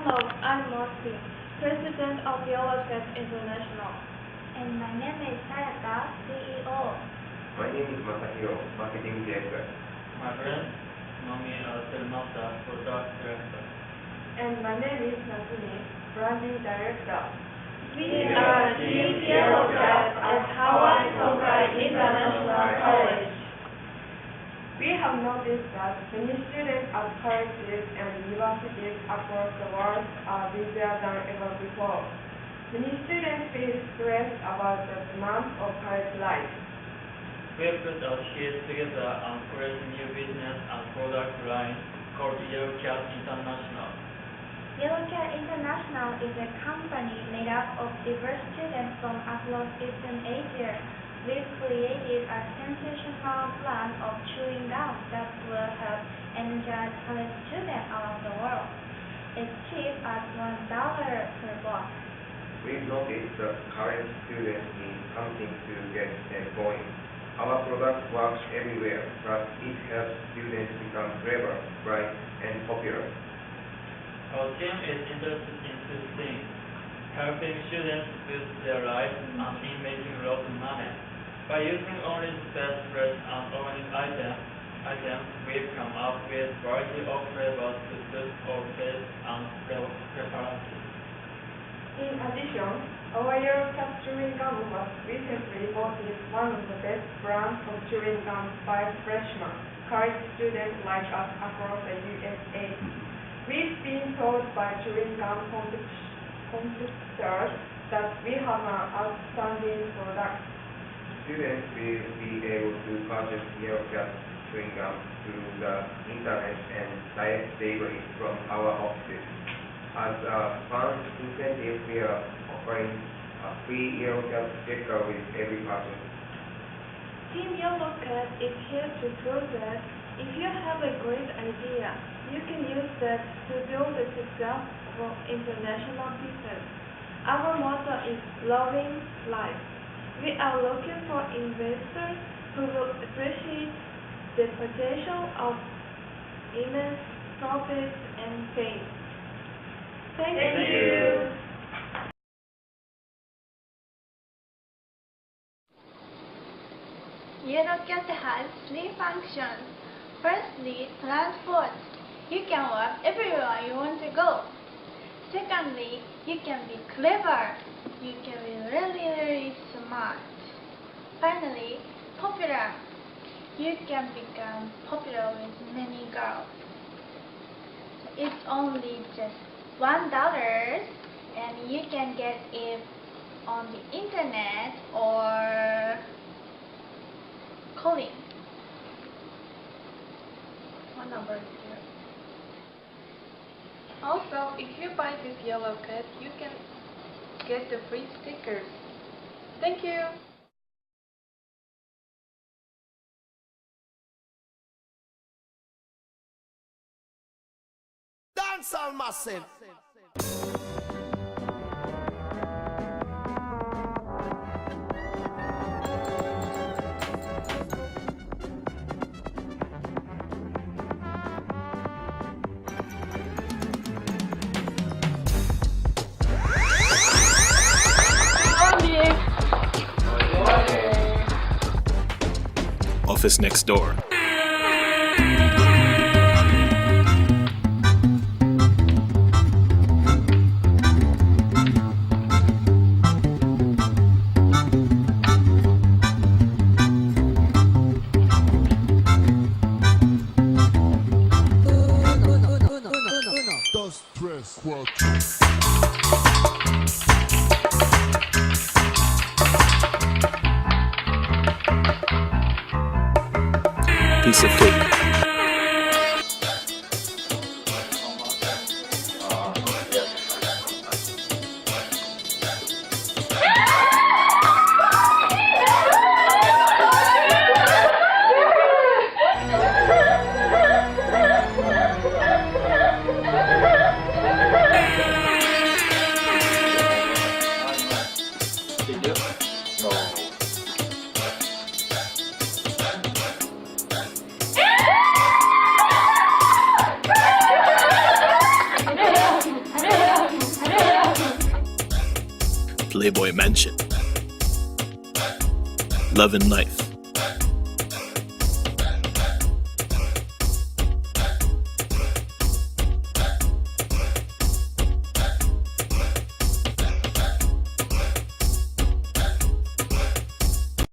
Hello, I'm Martin, President of Yellow Cat International. And my name is Sayaka, CEO. My name is Masahiro, Marketing Director. My friends know me as Telmasa, Product Director. And my name is Natsumi, Branding Director. We are Team Yellow Cat at Hawaii Tokai International College. We have noticed that many students at colleges and universities across the world are busier than ever before. Many students feel stressed about the demands of college life. We have put our heads together and created new business and product line called Yellow Cat International. Yellow Cat International is a company made up of diverse students from across Eastern Asia. We've created a sensational plan of chewing gum that will help energize college students around the world. It's cheap at $1 per box. We've noticed that college students need something to get them going. Our product works everywhere, but it helps students become clever, bright, and popular. Our team is interested in two things: helping students boost their lives and in making lots of money. By using only the best fresh and organic items, we've come up with a variety of flavors to suit all tastes and preferences. In addition, our Yellow Cat chewing gum was recently voted one of the best brands of chewing gum by freshmen, college students like us across the USA. We've been told by chewing gum competitors that we have an outstanding product. Students will be able to purchase Yellow Cat chewing gum through the internet and direct delivery from our offices. As a fun incentive, we are offering a free Yellow Cat sticker with every purchase. Team Yellow Cat is here to prove that if you have a great idea, you can use that to build a successful international business. Our motto is Loving Life. We are looking for investors who will appreciate the potential of immense profits and fame. Thank you. Yellow Cat has three functions. Firstly, transport. You can walk everywhere you want to go. Secondly, you can be clever. You can be really smart. Finally, popular. You can become popular with many girls. It's only just $1 and you can get it on the internet or calling. What number is here? Also, if you buy this Yellow Cat, you can get the free stickers. Thank you! Dancehall massive! Office next door. Dos, tres, cuatro. Piece of cake. Did you? No. Playboy Mansion. Love and life.